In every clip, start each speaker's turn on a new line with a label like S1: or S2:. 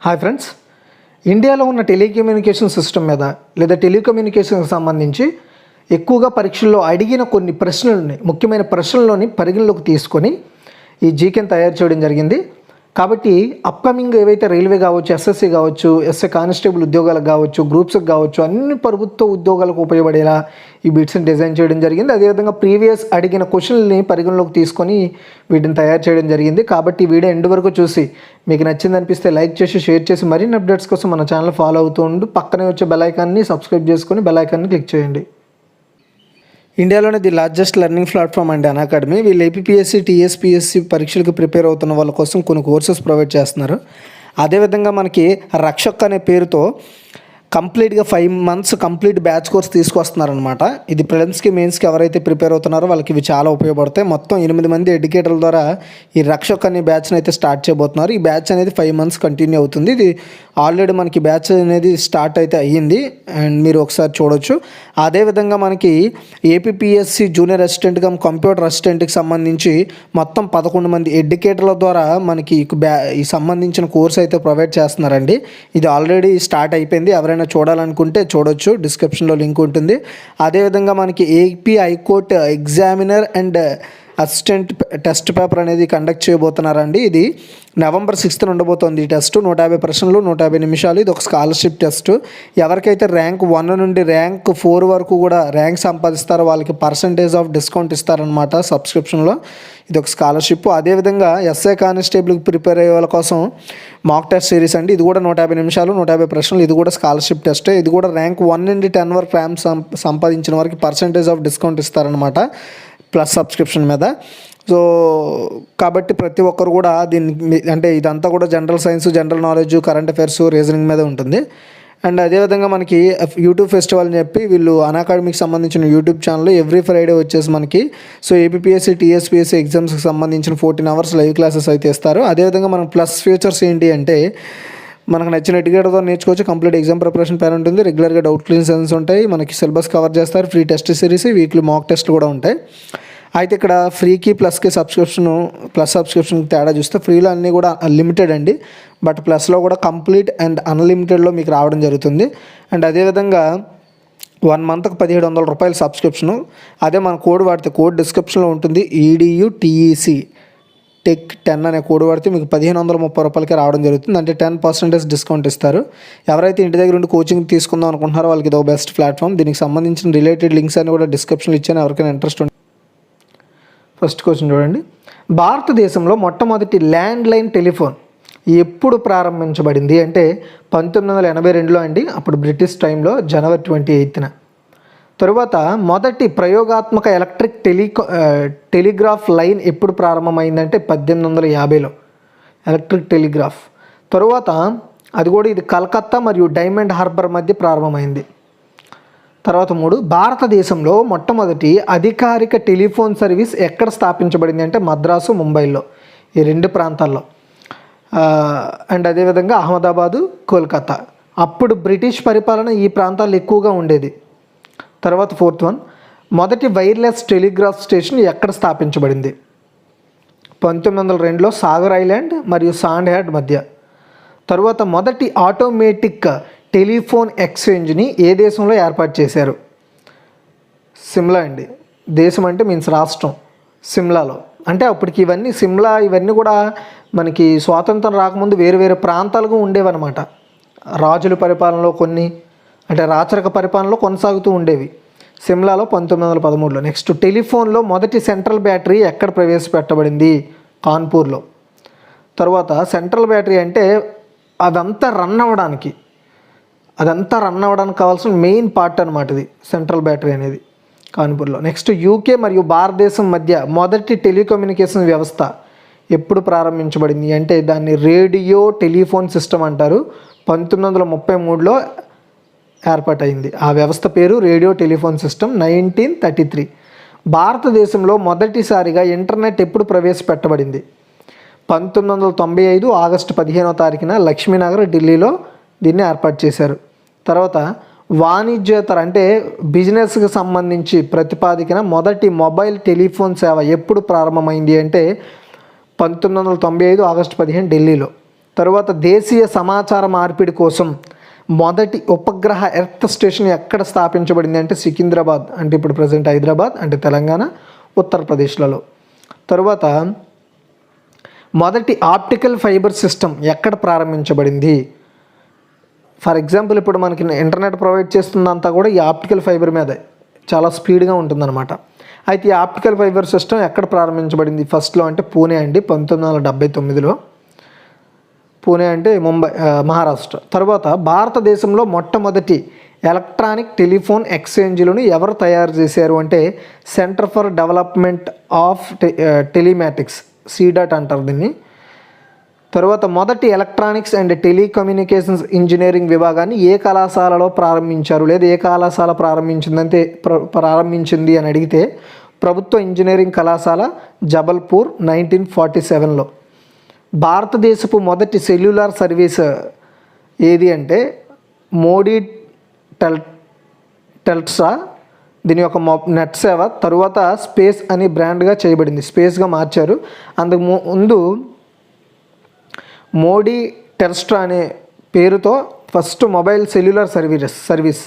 S1: Hi friends, ఇండియాలో ఉన్న telecommunication system మీద లేదా టెలికమ్యూనికేషన్కి సంబంధించి ఎక్కువగా పరీక్షల్లో అడిగిన కొన్ని ప్రశ్నలని, ముఖ్యమైన ప్రశ్నలని పరిగణలోకి తీసుకొని ఈ జీకేని తయారు చేయడం జరిగింది. కాబట్టి అప్కమింగ్ ఏవైతే రైల్వే కావచ్చు, ఎస్ఎస్సి కావచ్చు, ఎస్ఏ కానిస్టేబుల్ ఉద్యోగాలకు కావచ్చు, గ్రూప్స్కి కావచ్చు, అన్ని ప్రభుత్వ ఉద్యోగాలకు ఉపయోగపడేలా ఈ బిట్స్ని డిజైన్ చేయడం జరిగింది. అదేవిధంగా ప్రీవియస్ అడిగిన క్వశ్చన్ని పరిగణలోకి తీసుకొని వీటిని తయారు చేయడం జరిగింది. కాబట్టి ఈ వీడియో ఎండ్ వరకు చూసి మీకు నచ్చింది అనిపిస్తే లైక్ చేసి, షేర్ చేసి, మరిన్ని అప్డేట్స్ కోసం మన ఛానల్ ఫాలో అవుతూ ఉండు. పక్కనే వచ్చే బెల్ ఐకాన్ని సబ్స్క్రైబ్ చేసుకొని బెల్ ఐకాన్ని క్లిక్ చేయండి. ఇండియాలోనే ది లార్జెస్ట్ లెర్నింగ్ ప్లాట్ఫామ్ అండి అన్అకాడమీ. వీళ్ళు ఏపీఎస్సి, టీఎస్పీఎస్సి పరీక్షలకు ప్రిపేర్ అవుతున్న వాళ్ళ కోసం కొన్ని కోర్సెస్ ప్రొవైడ్ చేస్తున్నారు. అదేవిధంగా మనకి రక్షక్ అనే పేరుతో కంప్లీట్గా 5 months కంప్లీట్ బ్యాచ్ కోర్స్ తీసుకొస్తున్నారనమాట. ఇది ప్రిలిమ్స్కి, మెయిన్స్కి ఎవరైతే ప్రిపేర్ అవుతున్నారో వాళ్ళకి ఇవి చాలా ఉపయోగపడతాయి. మొత్తం 8 మంది ఎడ్యుకేటర్ల ద్వారా ఈ రక్షక్ అనే బ్యాచ్ని అయితే స్టార్ట్ చేయబోతున్నారు. ఈ బ్యాచ్ అనేది 5 months కంటిన్యూ అవుతుంది. ఇది ఆల్రెడీ మనకి బ్యాచ్ అనేది స్టార్ట్ అయితే అయ్యింది అండ్ మీరు ఒకసారి చూడొచ్చు. అదేవిధంగా మనకి APSC junior assistant cum computer అసిస్టెంట్కి సంబంధించి మొత్తం 11 మంది ఎడ్యుకేటర్ల ద్వారా మనకి ఈ సంబంధించిన కోర్స్ అయితే ప్రొవైడ్ చేస్తున్నారండి. ఇది ఆల్రెడీ స్టార్ట్ అయిపోయింది. ఎవరైనా చూడాలనుకుంటే చూడొచ్చు, డిస్క్రిప్షన్లో లింక్ ఉంటుంది. అదేవిధంగా మనకి AP high court examiner and assistant test paper అనేది కండక్ట్ చేయబోతున్నారండి. ఇది November 6th ఉండబోతోంది. ఈ టెస్ట్ 150 ప్రశ్నలు, 150 నిమిషాలు. ఇది ఒక స్కాలర్షిప్ టెస్ట్. ఎవరికైతే ర్యాంక్ 1 నుండి ర్యాంక్ 4 వరకు కూడా ర్యాంక్ సంపాదిస్తారో వాళ్ళకి పర్సంటేజ్ ఆఫ్ డిస్కౌంట్ ఇస్తారనమాట సబ్స్క్రిప్షన్లో. ఇది ఒక స్కాలర్షిప్. అదేవిధంగా ఎస్ఐ కానిస్టేబుల్కి ప్రిపేర్ అయ్యే వాళ్ళ కోసం మాక్ టెస్ట్ సిరీస్ అండి. ఇది కూడా 150 నిమిషాలు, 150 ప్రశ్నలు. ఇది కూడా స్కాలర్షిప్ టెస్టే. ఇది కూడా ర్యాంక్ 1 నుండి 10 వరకు ర్యాంక్ సంపాదించిన వారికి పర్సంటేజ్ ఆఫ్ డిస్కౌంట్ ఇస్తారనమాట ప్లస్ సబ్స్క్రిప్షన్ మీద. సో కాబట్టి ప్రతి ఒక్కరు కూడా దీన్ని, అంటే ఇదంతా కూడా general science, general knowledge, current affairs, reasoning మీద ఉంటుంది. అండ్ అదేవిధంగా మనకి యూట్యూబ్ ఫెస్టివల్ అని చెప్పి వీళ్ళు అన్అకాడమీకి సంబంధించిన యూట్యూబ్ ఛానల్ ఎవ్రీ ఫ్రైడే వచ్చేసి మనకి ఏపీఎస్సి, టీఎస్పీఎస్సి ఎగ్జామ్స్కి సంబంధించిన 14 hours లైవ్ క్లాసెస్ అయితే ఇస్తారు. అదేవిధంగా మనం ప్లస్ ఫీచర్స్ ఏంటి అంటే మనకు నచ్చిన ఎడ్యుకేటర్తో నేర్చుకోవచ్చు. కంప్లీట్ ఎగ్జామ్ ప్రిపరేషన్ ప్లాన్ ఉంటుంది. రెగ్యులర్గా డౌట్ క్లియర్ సెషన్స్ ఉంటాయి. మనకి సిలబస్ కవర్ చేస్తారు. Free test series, weekly mock test కూడా ఉంటాయి. అయితే ఇక్కడ ఫ్రీకి ప్లస్కి ప్లస్ సబ్స్క్రిప్షన్కి తేడా చూస్తే ఫ్రీలో అన్నీ కూడా అన్లిమిటెడ్ అండి. బట్ ప్లస్లో కూడా కంప్లీట్ అండ్ అన్లిమిటెడ్లో మీకు రావడం జరుగుతుంది. అండ్ అదేవిధంగా 1 monthకి 1700 రూపాయల సబ్స్క్రిప్షను. అదే మన కోడ్ వాడితే, కోడ్ డిస్క్రిప్షన్లో ఉంటుంది, EDUTEC టెక్ 10 అనే కోడ్ వాడితే మీకు 1530 రూపాయలకి రావడం జరుగుతుంది. అంటే 10% డిస్కౌంట్ ఇస్తారు. ఎవరైతే ఇంటి దగ్గర ఉండి కోచింగ్ తీసుకుందాం అనుకుంటున్నారో వాళ్ళకి ఇది ఒక బెస్ట్ ప్లాట్ఫామ్. దీనికి సంబంధించిన రిలేటెడ్ లింక్స్ అన్ని కూడా డిస్క్రిప్షన్లో ఇచ్చాను, ఎవరికైనా ఇంట్రెస్ట్ ఉంది. ఫస్ట్ క్వశ్చన్ చూడండి. భారతదేశంలో మొట్టమొదటి ల్యాండ్లైన్ టెలిఫోన్ ఎప్పుడు ప్రారంభించబడింది అంటే 1982లో అండి. అప్పుడు బ్రిటిష్ టైంలో January 28న. తరువాత మొదటి ప్రయోగాత్మక ఎలక్ట్రిక్ టెలిగ్రాఫ్ లైన్ ఎప్పుడు ప్రారంభమైందంటే 1850లో ఎలక్ట్రిక్ టెలిగ్రాఫ్. తరువాత అది కూడా ఇది కలకత్తా మరియు డైమండ్ హార్బర్ మధ్య ప్రారంభమైంది. తర్వాత 3, భారతదేశంలో మొట్టమొదటి అధికారిక టెలిఫోన్ సర్వీస్ ఎక్కడ స్థాపించబడింది అంటే మద్రాసు, ముంబైలో, ఈ 2 ప్రాంతాల్లో. అండ్ అదేవిధంగా అహ్మదాబాదు, కోల్కతా. అప్పుడు బ్రిటిష్ పరిపాలన ఈ ప్రాంతాల్లో ఎక్కువగా ఉండేది. తర్వాత 4th one, మొదటి వైర్లెస్ టెలిగ్రాఫ్ స్టేషన్ ఎక్కడ స్థాపించబడింది? 1902లో సాగర్ ఐలాండ్ మరియు సాండ్ హ్యాడ్ మధ్య. తరువాత మొదటి ఆటోమేటిక్ టెలిఫోన్ ఎక్స్చేంజ్ని ఏ దేశంలో ఏర్పాటు చేశారు? సిమ్లా అండి. దేశం అంటే మీన్స్ రాష్ట్రం, సిమ్లాలో. అంటే అప్పటికి ఇవన్నీ కూడా మనకి స్వాతంత్రం రాకముందు వేరు వేరు ప్రాంతాలుగా ఉండేవన్నమాట. రాజుల పరిపాలనలో కొన్ని, అంటే రాచరిక పరిపాలనలో కొనసాగుతూ ఉండేవి. సిమ్లాలో 1913లో. నెక్స్ట్, టెలిఫోన్లో మొదటి సెంట్రల్ బ్యాటరీ ఎక్కడ ప్రవేశపెట్టబడింది? కాన్పూర్లో. తర్వాత సెంట్రల్ బ్యాటరీ అంటే అదంతా రన్ అవ్వడానికి కావాల్సిన మెయిన్ పార్ట్ అనమాట ఇది, సెంట్రల్ బ్యాటరీ అనేది, కాన్పూర్లో. నెక్స్ట్, యూకే మరియు భారతదేశం మధ్య మొదటి టెలికమ్యూనికేషన్ వ్యవస్థ ఎప్పుడు ప్రారంభించబడింది అంటే దాన్ని రేడియో టెలిఫోన్ సిస్టమ్ అంటారు. 1933లో ఏర్పాటైంది. ఆ వ్యవస్థ పేరు రేడియో టెలిఫోన్ సిస్టమ్. 1933. భారతదేశంలో మొదటిసారిగా ఇంటర్నెట్ ఎప్పుడు ప్రవేశపెట్టబడింది? 1995 ఆగస్టు 15వ తారీఖున లక్ష్మీనగర్, ఢిల్లీలో దీన్ని ఏర్పాటు చేశారు. తర్వాత వాణిజ్యేతర అంటే బిజినెస్కి సంబంధించి ప్రతిపాదికన మొదటి మొబైల్ టెలిఫోన్ సేవ ఎప్పుడు ప్రారంభమైంది అంటే 1995 ఆగస్టు 15 ఢిల్లీలో. తర్వాత దేశీయ సమాచార మార్పిడి కోసం మొదటి ఉపగ్రహ ఎర్త్ స్టేషన్ ఎక్కడ స్థాపించబడింది అంటే సికింద్రాబాద్, అంటే ఇప్పుడు ప్రజెంట్ హైదరాబాద్ అంటే తెలంగాణ, ఉత్తరప్రదేశ్లలో. తర్వాత మొదటి ఆప్టికల్ ఫైబర్ సిస్టమ్ ఎక్కడ ప్రారంభించబడింది? ఫర్ ఎగ్జాంపుల్ ఇప్పుడు మనకి ఇంటర్నెట్ ప్రొవైడ్ చేస్తుందంతా కూడా ఈ ఆప్టికల్ ఫైబర్ మీదే, చాలా స్పీడ్గా ఉంటుందన్నమాట. అయితే ఈ ఆప్టికల్ ఫైబర్ సిస్టమ్ ఎక్కడ ప్రారంభించబడింది ఫస్ట్లో అంటే పూణే అండి, 1979లో. పూణే అంటే ముంబై, మహారాష్ట్ర. తర్వాత భారతదేశంలో మొట్టమొదటి ఎలక్ట్రానిక్ టెలిఫోన్ ఎక్స్చేంజ్లను ఎవరు తయారు చేశారు అంటే centre for development of telematics, C-DOT అంటారు దీన్ని. తర్వాత మొదటి ఎలక్ట్రానిక్స్ అండ్ టెలికమ్యూనికేషన్స్ ఇంజనీరింగ్ విభాగాన్ని ఏ కళాశాలలో ప్రారంభించారు, లేదా ఏ కళాశాల ప్రారంభించింది అని అడిగితే ప్రభుత్వ ఇంజనీరింగ్ కళాశాల జబల్పూర్ 1947లో. భారతదేశపు మొదటి సెల్యులార్ సర్వీస్ ఏది అంటే మోడీ టెల్స్ట్రా, దీని యొక్క నెట్ సేవ. తరువాత స్పేస్ అని బ్రాండ్గా చేయబడింది, స్పేస్గా మార్చారు. అందుకు ముందు మోడీ టెల్స్ట్రా అనే పేరుతో first mobile cellular service.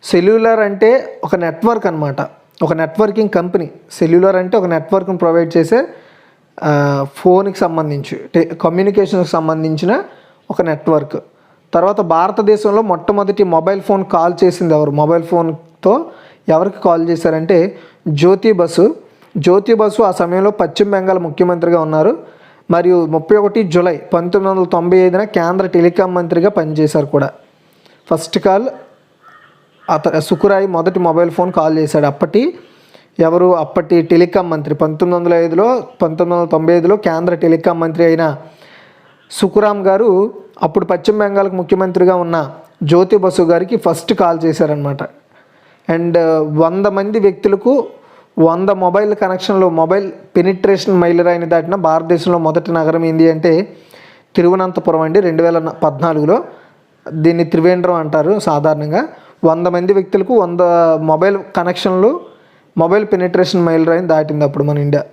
S1: Cellular అంటే ఒక నెట్వర్క్ అనమాట, ఒక నెట్వర్కింగ్ కంపెనీ. సెల్యులార్ అంటే ఒక నెట్వర్క్ని ప్రొవైడ్ చేసే ఫోన్కి సంబంధించి కమ్యూనికేషన్కి సంబంధించిన ఒక నెట్వర్క్. తర్వాత భారతదేశంలో మొట్టమొదటి మొబైల్ ఫోన్ కాల్ చేసింది ఎవరు? మొబైల్ ఫోన్తో ఎవరికి కాల్ చేశారంటే జ్యోతి బసు ఆ సమయంలో పశ్చిమ బెంగాల్ ముఖ్యమంత్రిగా ఉన్నారు. మరియు 31 జూలై 1995 కేంద్ర టెలికాం మంత్రిగా పనిచేశారు కూడా. ఫస్ట్ కాల్ సుకురాయి మొదటి మొబైల్ ఫోన్ కాల్ చేశాడు. అప్పటి టెలికాం మంత్రి 1995లో కేంద్ర టెలికాం మంత్రి అయిన సుకురామ్ గారు అప్పుడు పశ్చిమ బెంగాల్కి ముఖ్యమంత్రిగా ఉన్న జ్యోతి బసు గారికి ఫస్ట్ కాల్ చేశారనమాట. అండ్ 100 మంది వ్యక్తులకు 100 మొబైల్ కనెక్షన్లు, మొబైల్ పెనిట్రేషన్ మైలురాయిని దాటిన భారతదేశంలో మొదటి నగరం ఏంటి అంటే తిరువనంతపురం అండి. 2014లో దీన్ని త్రివేంద్రం అంటారు సాధారణంగా. 100 మంది వ్యక్తులకు 100 మొబైల్ కనెక్షన్లు, మొబైల్ పెనిట్రేషన్ మైలురాయిని దాటింది అప్పుడు మన ఇండియా.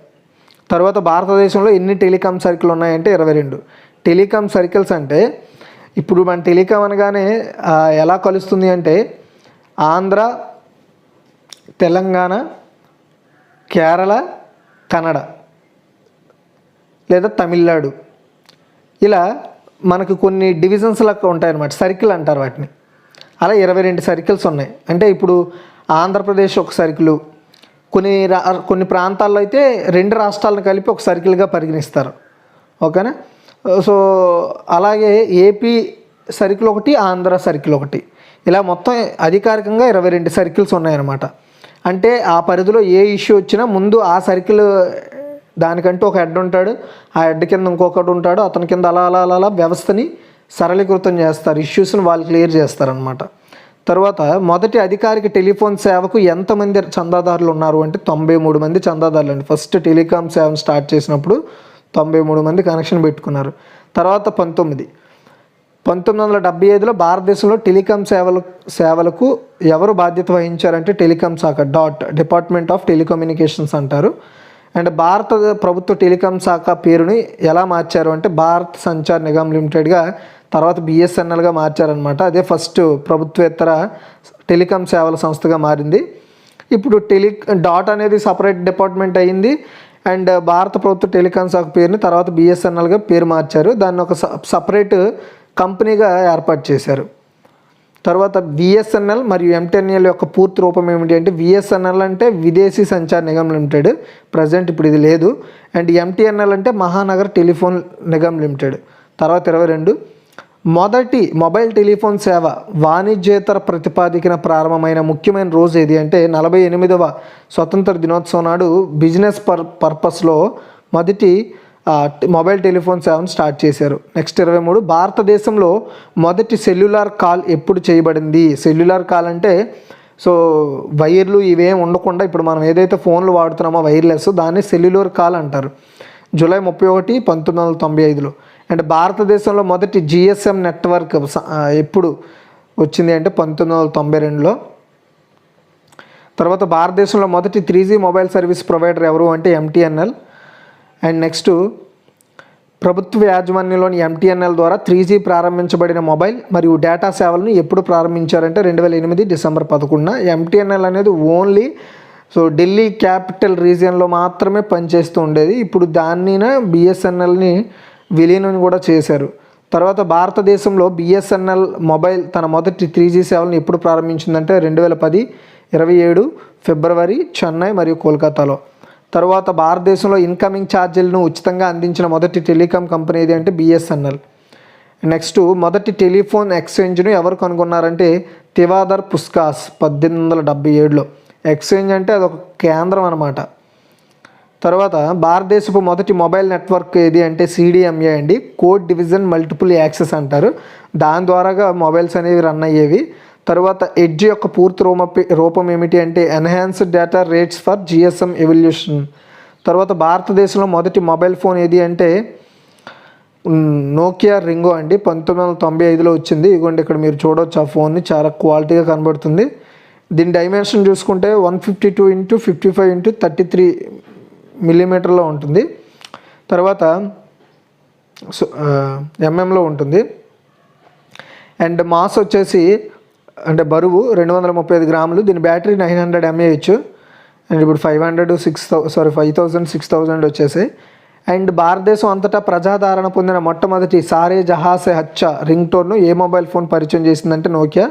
S1: తర్వాత భారతదేశంలో ఎన్ని టెలికాం సర్కిల్ ఉన్నాయంటే 22. టెలికాం సర్కిల్స్ అంటే ఇప్పుడు మన టెలికాం అనగానే ఎలా కలుస్తుంది అంటే ఆంధ్ర, తెలంగాణ, కేరళ, కన్నడ లేదా తమిళనాడు, ఇలా మనకు కొన్ని డివిజన్స్ లాగా ఉంటాయన్నమాట, సర్కిల్ అంటారు వాటిని. అలా 22 సర్కిల్స్ ఉన్నాయి. అంటే ఇప్పుడు ఆంధ్రప్రదేశ్ ఒక సర్కిల్, కొన్ని ప్రాంతాల్లో అయితే 2 రాష్ట్రాలను కలిపి ఒక సర్కిల్గా పరిగణిస్తారు. ఓకేనా? సో అలాగే ఏపీ సర్కిల్ ఒకటి, ఆంధ్ర సర్కిల్ ఒకటి, ఇలా మొత్తం అధికారికంగా 22 సర్కిల్స్ ఉన్నాయన్నమాట. అంటే ఆ పరిధిలో ఏ ఇష్యూ వచ్చినా ముందు ఆ సర్కిల్ దానికంటూ ఒక హెడ్ ఉంటాడు, ఆ హెడ్ కింద ఇంకొకటి ఉంటాడు, అతని కింద అలా వ్యవస్థని సరళీకృతం చేస్తారు, ఇష్యూస్ని వాళ్ళు క్లియర్ చేస్తారనమాట. తర్వాత మొదటి అధికారిక టెలిఫోన్ సేవకు ఎంతమంది చందాదారులు ఉన్నారు అంటే 93 మంది చందాదారులు అండి. ఫస్ట్ టెలికాం సేవను స్టార్ట్ చేసినప్పుడు 93 మంది కనెక్షన్ పెట్టుకున్నారు. తర్వాత 1975లో భారతదేశంలో టెలికాం సేవలకు ఎవరు బాధ్యత వహించారంటే టెలికాం శాఖ, డిపార్ట్మెంట్ ఆఫ్ టెలికమ్యూనికేషన్స్ అంటారు. అండ్ భారత ప్రభుత్వ టెలికాం శాఖ పేరుని ఎలా మార్చారు అంటే భారత్ సంచార్ నిగమ్ లిమిటెడ్గా, తర్వాత బిఎస్ఎన్ఎల్గా మార్చారనమాట. అదే ఫస్ట్ ప్రభుత్వేతర టెలికాం సేవల సంస్థగా మారింది. ఇప్పుడు డాట్ అనేది సపరేట్ డిపార్ట్మెంట్ అయ్యింది. అండ్ భారత ప్రభుత్వ టెలికాం శాఖ పేరుని తర్వాత బిఎస్ఎన్ఎల్గా పేరు మార్చారు. దాన్ని ఒక సపరేట్ కంపెనీగా ఏర్పాటు చేశారు. తర్వాత విఎస్ఎన్ఎల్ మరియు ఎంటీఎన్ఎల్ యొక్క పూర్తి రూపం ఏమిటి అంటే విఎస్ఎన్ఎల్ అంటే విదేశీ సంచార్ నిగమ్ లిమిటెడ్, ప్రజెంట్ ఇప్పుడు ఇది లేదు. అండ్ ఎంటీఎన్ఎల్ అంటే మహానగర్ టెలిఫోన్ నిగమ్ లిమిటెడ్. తర్వాత 22 మొదటి మొబైల్ టెలిఫోన్ సేవ వాణిజ్యేతర ప్రతిపాదికన ప్రారంభమైన ముఖ్యమైన రోజు ఏది అంటే 48వ స్వతంత్ర దినోత్సవం నాడు బిజినెస్ పర్పస్లో మొదటి మొబైల్ టెలిఫోన్ సేవను స్టార్ట్ చేశారు. నెక్స్ట్ 23 భారతదేశంలో మొదటి సెల్యులార్ కాల్ ఎప్పుడు చేయబడింది? సెల్యులార్ కాల్ అంటే సో వైర్లు ఇవేం ఉండకుండా ఇప్పుడు మనం ఏదైతే ఫోన్లు వాడుతున్నామో వైర్లెస్, దాన్ని సెల్యులార్ కాల్ అంటారు. జూలై 31, 1995లో. అండ్ భారతదేశంలో మొదటి జిఎస్ఎం నెట్వర్క్ ఎప్పుడు వచ్చింది అంటే 1992లో. తర్వాత భారతదేశంలో మొదటి 3G మొబైల్ సర్వీస్ ప్రొవైడర్ ఎవరు అంటే ఎంటీఎన్ఎల్. అండ్ నెక్స్ట్ ప్రభుత్వ యాజమాన్యంలోని ఎంటీఎన్ఎల్ ద్వారా 3G ప్రారంభించబడిన మొబైల్ మరియు డేటా సేవలను ఎప్పుడు ప్రారంభించారంటే 2008 డిసెంబర్ 11న. ఎంటీఎన్ఎల్ అనేది ఓన్లీ ఢిల్లీ క్యాపిటల్ రీజియన్లో మాత్రమే పనిచేస్తూ ఉండేది. ఇప్పుడు దానిన బిఎస్ఎన్ఎల్ని విలీనం కూడా చేశారు. తర్వాత భారతదేశంలో బిఎస్ఎన్ఎల్ మొబైల్ తన మొదటి 3G సేవలను ఎప్పుడు ప్రారంభించిందంటే 2010 27 ఫిబ్రవరి చెన్నై మరియు కోల్కతాలో. తర్వాత భారతదేశంలో ఇన్కమింగ్ ఛార్జీలను ఉచితంగా అందించిన మొదటి టెలికాం కంపెనీ ఏది అంటే బిఎస్ఎన్ఎల్. నెక్స్ట్ మొదటి టెలిఫోన్ ఎక్స్చేంజ్ను ఎవరు కనుగొన్నారంటే తివాదర్ పుస్కాస్ 1877లో. ఎక్స్చేంజ్ అంటే అదొక కేంద్రం అనమాట. తర్వాత భారతదేశపు మొదటి మొబైల్ నెట్వర్క్ ఏది అంటే సిడిఎంఏ అండి, కోడ్ డివిజన్ మల్టిపుల్ యాక్సెస్ అంటారు. దాని ద్వారాగా మొబైల్స్ అనేవి రన్ అయ్యేవి. తర్వాత ఎడ్జ్ యొక్క పూర్తి రూపం ఏమిటి అంటే enhanced data rates for GSM evolution. తర్వాత భారతదేశంలో మొదటి మొబైల్ ఫోన్ ఏది అంటే నోకియా రింగో అండి, 1995లో వచ్చింది. ఇదిగోండి ఇక్కడ మీరు చూడవచ్చు ఆ ఫోన్ని, చాలా క్వాలిటీగా కనబడుతుంది. దీని డైమెన్షన్ చూసుకుంటే 152x55x33 మిల్లీమీటర్లో ఉంటుంది. తర్వాత ఎంఎంలో ఉంటుంది. అండ్ మాస్ వచ్చేసి అంటే బరువు 235 గ్రాములు. దీని బ్యాటరీ 900 mAh. అండ్ ఇప్పుడు 5000 6000 వచ్చేసాయి. అండ్ భారతదేశం అంతటా ప్రజాదరణ పొందిన మొట్టమొదటి సారే జహాసే హచ్చా రింగ్ టోన్ను ఏ మొబైల్ ఫోన్ పరిచయం చేసిందంటే నోకియా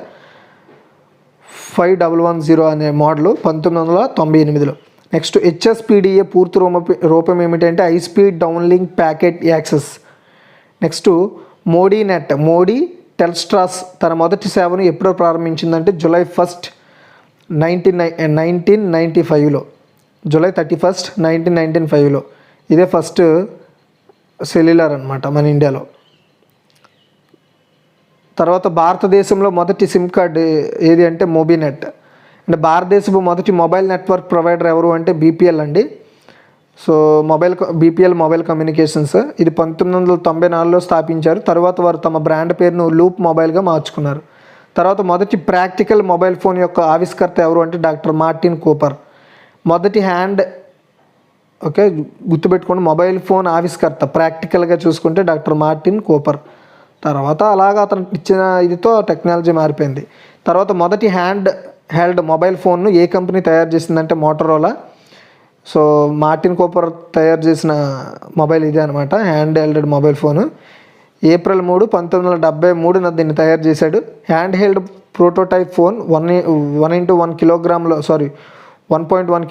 S1: 5110 అనే మోడల్ 1998లో. నెక్స్ట్ హెచ్ఎస్పిడిఏ పూర్తి రూపం ఏమిటంటే high speed downlink packet access. Next మోడీ నెట్, మోడీ టెల్స్ట్రాస్ తన మొదటి సేవను ఎప్పుడో ప్రారంభించిందంటే జూలై 1, 1995లో. జూలై 31, 1995లో. ఇదే ఫస్ట్ సెల్యులార్ అనమాట మన ఇండియాలో. తర్వాత భారతదేశంలో మొదటి సిమ్ కార్డ్ ఏది అంటే మోబీనెట్. అంటే భారతదేశపు మొదటి మొబైల్ నెట్వర్క్ ప్రొవైడర్ ఎవరు అంటే బీపీఎల్ అండి. BPL mobile communications. ఇది 1994లో స్థాపించారు. తర్వాత వారు తమ బ్రాండ్ పేరును లూప్ మొబైల్గా మార్చుకున్నారు. తర్వాత మొదటి ప్రాక్టికల్ మొబైల్ ఫోన్ యొక్క ఆవిష్కర్త ఎవరు అంటే డాక్టర్ మార్టిన్ కూపర్. మొదటి గుర్తుపెట్టుకోండి, మొబైల్ ఫోన్ ఆవిష్కర్త ప్రాక్టికల్గా చూసుకుంటే డాక్టర్ మార్టిన్ కూపర్. తర్వాత అలాగా అతను ఇచ్చిన ఇదితో టెక్నాలజీ మారిపోయింది. తర్వాత మొదటి హ్యాండ్ హెల్డ్ మొబైల్ ఫోన్ను ఏ కంపెనీ తయారు చేసిందంటే మోటరోలా. మార్టిన్ కూపర్ తయారు చేసిన మొబైల్ ఇదే అనమాట, hand held mobile phone. April 3, 1973న దీన్ని తయారు చేశాడు. హ్యాండ్ హెల్డ్ ప్రోటోటైప్ ఫోన్ 1.1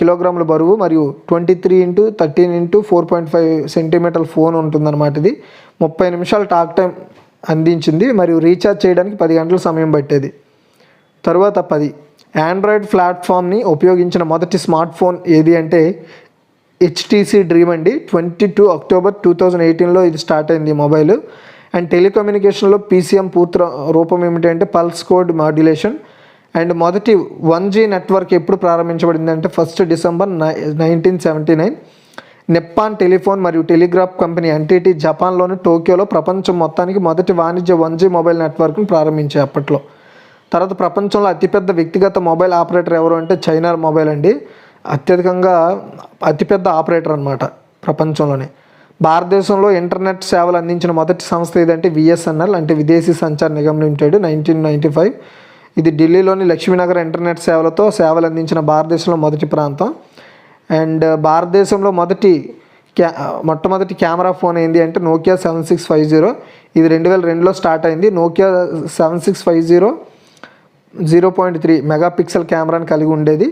S1: కిలోగ్రాముల బరువు మరియు 23x13x4.5 సెంటీమీటర్ల ఫోన్ ఉంటుందన్నమాట. ఇది 30 నిమిషాల టాక్ టైం అందించింది మరియు రీఛార్జ్ చేయడానికి 10 గంటల సమయం పట్టేది. తర్వాత 10 ఆండ్రాయిడ్ ప్లాట్ఫామ్ని ఉపయోగించిన మొదటి స్మార్ట్ ఫోన్ ఏది అంటే హెచ్టీసీ డ్రీమ్ అండి. 22 అక్టోబర్ 2018లో ఇది స్టార్ట్ అయింది మొబైల్. అండ్ టెలికమ్యూనికేషన్లో పీసీఎం పూర్తి రూపం ఏమిటంటే పల్స్ కోడ్ మాడ్యులేషన్. అండ్ మొదటి 1G నెట్వర్క్ ఎప్పుడు ప్రారంభించబడింది అంటే 1 డిసెంబర్ 1979. నిప్పాన్ టెలిఫోన్ మరియు టెలిగ్రాఫ్ కంపెనీ ఎన్టీటీ జపాన్లోని టోక్యోలో ప్రపంచం మొత్తానికి మొదటి వాణిజ్య 1G మొబైల్ నెట్వర్క్ను ప్రారంభించాయి అప్పట్లో. తర్వాత ప్రపంచంలో అతిపెద్ద వ్యక్తిగత మొబైల్ ఆపరేటర్ ఎవరు అంటే చైనా మొబైల్ అండి. అతిపెద్ద ఆపరేటర్ అనమాట ప్రపంచంలోనే. భారతదేశంలో ఇంటర్నెట్ సేవలు అందించిన మొదటి సంస్థ ఏదంటే విఎస్ఎన్ఎల్ అంటే విదేశీ సంచార్ నిగమ్ లిమిటెడ్ 1995. ఇది ఢిల్లీలోని లక్ష్మీనగర్ ఇంటర్నెట్ సేవలు అందించిన భారతదేశంలో మొదటి ప్రాంతం. అండ్ భారతదేశంలో మొట్టమొదటి కెమెరా ఫోన్ ఏంటి అంటే నోకియా 7650. ఇది 2002లో స్టార్ట్ అయింది. నోకియా 7650 0.3 మెగాపిక్సెల్ కెమెరాని కలిగి ఉండేది.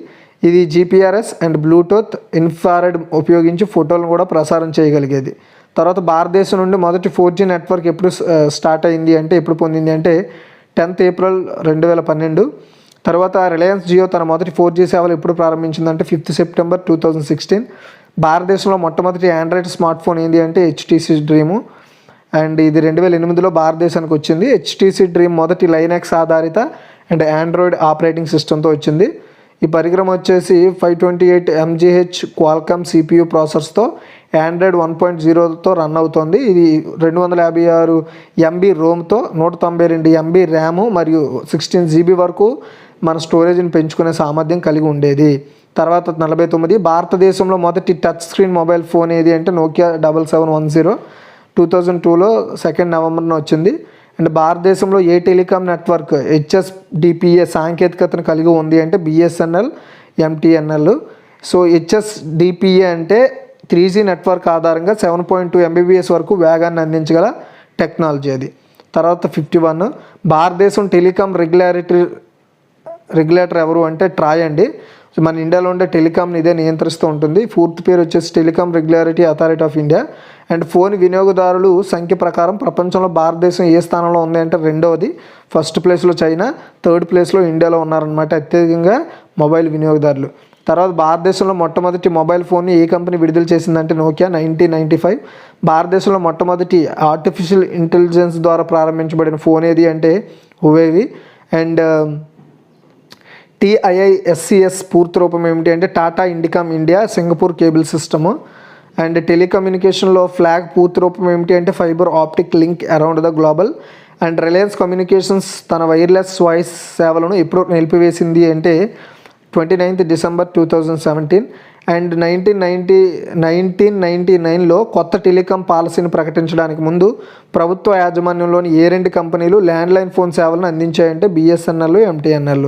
S1: ఇది జీపీఆర్ఎస్ అండ్ బ్లూటూత్ ఇన్ఫ్రారెడ్ ఉపయోగించి ఫోటోలను కూడా ప్రసారం చేయగలిగేది. తర్వాత భారతదేశం నుండి మొదటి 4G నెట్వర్క్ ఎప్పుడు స్టార్ట్ అయింది అంటే ఎప్పుడు పొందింది అంటే 10th ఏప్రిల్ 2012. తర్వాత రిలయన్స్ జియో తన మొదటి 4G సేవలు ఎప్పుడు ప్రారంభించిందంటే 5th సెప్టెంబర్ 2016. భారతదేశంలో మొట్టమొదటి ఆండ్రాయిడ్ స్మార్ట్ ఫోన్ ఏంటి అంటే హెచ్టీసీ డ్రీము. అండ్ ఇది 2008లో భారతదేశానికి వచ్చింది. హెచ్టీసీ డ్రీమ్ మొదటి లైనెక్స్ ఆధారిత అండ్ ఆండ్రాయిడ్ ఆపరేటింగ్ సిస్టమ్తో వచ్చింది. ఈ పరికరం వచ్చేసి 528 MHz క్వాల్కమ్ CPU ప్రాసెసర్తో ఆండ్రాయిడ్ 1.0తో రన్ అవుతుంది. ఇది 256 MB రోమ్తో 192 MB ర్యాము మరియు 16 GB వరకు మన స్టోరేజ్ని పెంచుకునే సామర్థ్యం కలిగి ఉండేది. తర్వాత 49 భారతదేశంలో మొదటి టచ్ స్క్రీన్ మొబైల్ ఫోన్ ఏది అంటే నోకియా 7710. 2002లో 2 నవంబర్న వచ్చింది. అండ్ భారతదేశంలో ఏ టెలికాం నెట్వర్క్ HSDPA సాంకేతికతను కలిగి ఉంది అంటే BSNL, MTNL. సో HSDPA అంటే 3G నెట్వర్క్ ఆధారంగా 7.2 MBPS వరకు వేగాన్ని అందించగల టెక్నాలజీ అది. తర్వాత 51 భారతదేశం టెలికాం రెగ్యులేటర్ ఎవరు అంటే ట్రాయ్ అండి. సో మన ఇండియాలో ఉండే టెలికాంని ఇదే నియంత్రిస్తూ ఉంటుంది. పూర్తి పేరు వచ్చేసి telecom regulatory authority of India. And phone వినియోగదారులు సంఖ్య ప్రకారం ప్రపంచంలో భారతదేశం ఏ స్థానంలో ఉంది అంటే 2వది. ఫస్ట్ ప్లేస్లో చైనా, 3rd ప్లేస్లో ఇండియాలో ఉన్నారనమాట అత్యధికంగా మొబైల్ వినియోగదారులు. తర్వాత భారతదేశంలో మొట్టమొదటి మొబైల్ ఫోన్ని ఏ కంపెనీ విడుదల చేసిందంటే నోకియా 1995. భారతదేశంలో మొట్టమొదటి ఆర్టిఫిషియల్ ఇంటెలిజెన్స్ ద్వారా ప్రారంభించబడిన ఫోన్ ఏది అంటే హువేవి. అండ్ TIISCS పూర్తి రూపం ఏమిటి అంటే Tata Indicom India Singapore cable system. And టెలికమ్యూనికేషన్లో ఫ్లాగ్ పూర్తి రూపం ఏమిటి అంటే fibre optic link around the global. And Reliance Communications తన వైర్లెస్ వాయిస్ సేవలను ఎప్పుడు నిలిపివేసింది అంటే 29th డిసెంబర్ 2017. అండ్ 1999లో కొత్త టెలికాం పాలసీని ప్రకటించడానికి ముందు ప్రభుత్వ యాజమాన్యంలోని ఏ 2 కంపెనీలు ల్యాండ్లైన్ ఫోన్ సేవలను అందించాయంటే BSNL, MTNL.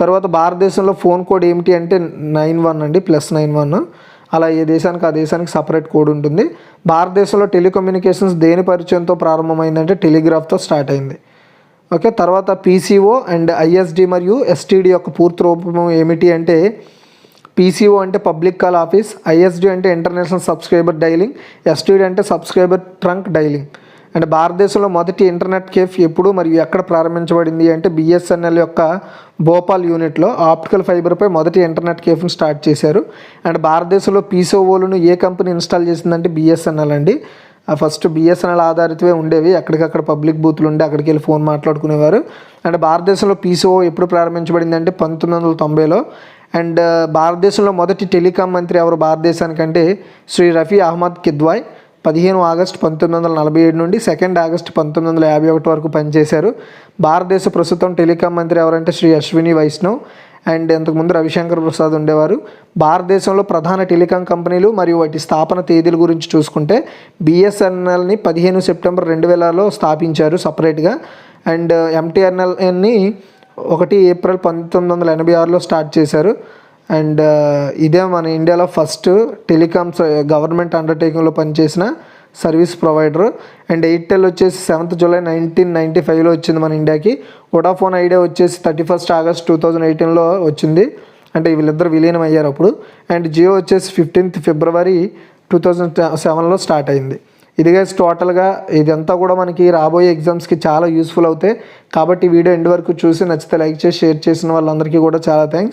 S1: తర్వాత భారతదేశంలో ఫోన్ కోడ్ ఏమిటి అంటే 91 అండి, +91. అలా ఏ దేశానికి ఆ దేశానికి సపరేట్ కోడ్ ఉంటుంది. భారతదేశంలో టెలికమ్యూనికేషన్స్ దేని పరిచయంతో ప్రారంభమైందంటే టెలిగ్రాఫ్తో స్టార్ట్ అయింది. ఓకే, తర్వాత PCO అండ్ ISD మరియు STD యొక్క పూర్తి రూపం ఏమిటి అంటే PCO అంటే పబ్లిక్ కాల్ ఆఫీస్, ISD అంటే ఇంటర్నేషనల్ సబ్స్క్రైబర్ డైలింగ్, STD అంటే సబ్స్క్రైబర్ ట్రంక్ డైలింగ్. అండ్ భారతదేశంలో మొదటి ఇంటర్నెట్ కేఫ్ ఎప్పుడు మరియు ఎక్కడ ప్రారంభించబడింది అంటే BSNL యొక్క భోపాల్ యూనిట్లో ఆప్టికల్ ఫైబర్పై మొదటి ఇంటర్నెట్ కేఫ్ను స్టార్ట్ చేశారు. అండ్ భారతదేశంలో PCOలను ఏ కంపెనీ ఇన్స్టాల్ చేసిందంటే BSNL అండి. ఫస్ట్ BSNL ఆధారితవే ఉండేవి, ఎక్కడికక్కడ పబ్లిక్ బూత్లు ఉండే అక్కడికి వెళ్ళి ఫోన్ మాట్లాడుకునేవారు. అండ్ భారతదేశంలో PCO ఎప్పుడు ప్రారంభించబడింది అంటే 1990లో. అండ్ భారతదేశంలో మొదటి టెలికాం మంత్రి ఎవరు భారతదేశానికంటే శ్రీ రఫీ అహ్మద్ కిద్వాయ్. 15 ఆగస్టు 1947 నుండి 2 ఆగస్టు 1951 వరకు పనిచేశారు. భారతదేశ ప్రస్తుతం టెలికాం మంత్రి ఎవరంటే శ్రీ అశ్విని వైష్ణవ్. అండ్ ఇంతకుముందు రవిశంకర్ ప్రసాద్ ఉండేవారు. భారతదేశంలో ప్రధాన టెలికాం కంపెనీలు మరియు వాటి స్థాపన తేదీల గురించి చూసుకుంటే BSNLని 15 సెప్టెంబర్ 2000లో స్థాపించారు సపరేట్గా. అండ్ MTNLని 1 ఏప్రిల్ 1986లో స్టార్ట్ చేశారు. అండ్ ఇదే మన ఇండియాలో ఫస్ట్ టెలికామ్స్ గవర్నమెంట్ అండర్టేకింగ్లో పనిచేసిన సర్వీస్ ప్రొవైడర్. అండ్ ఎయిర్టెల్ వచ్చేసి 7th జూలై 1995లో వచ్చింది మన ఇండియాకి. వోడాఫోన్ ఐడియా వచ్చేసి 31st ఆగస్ట్ 2018లో వచ్చింది, అంటే వీళ్ళిద్దరు విలీనం అయ్యారు అప్పుడు. అండ్ జియో వచ్చేసి 15th ఫిబ్రవరి 2007లో స్టార్ట్ అయింది. ఇదిగా టోటల్గా ఇదంతా కూడా మనకి రాబోయే ఎగ్జామ్స్కి చాలా యూస్ఫుల్ అవుతాయి. కాబట్టి వీడియో ఎండ్ వరకు చూసి నచ్చితే లైక్ చేసి షేర్ చేసిన వాళ్ళందరికీ కూడా చాలా థ్యాంక్స్.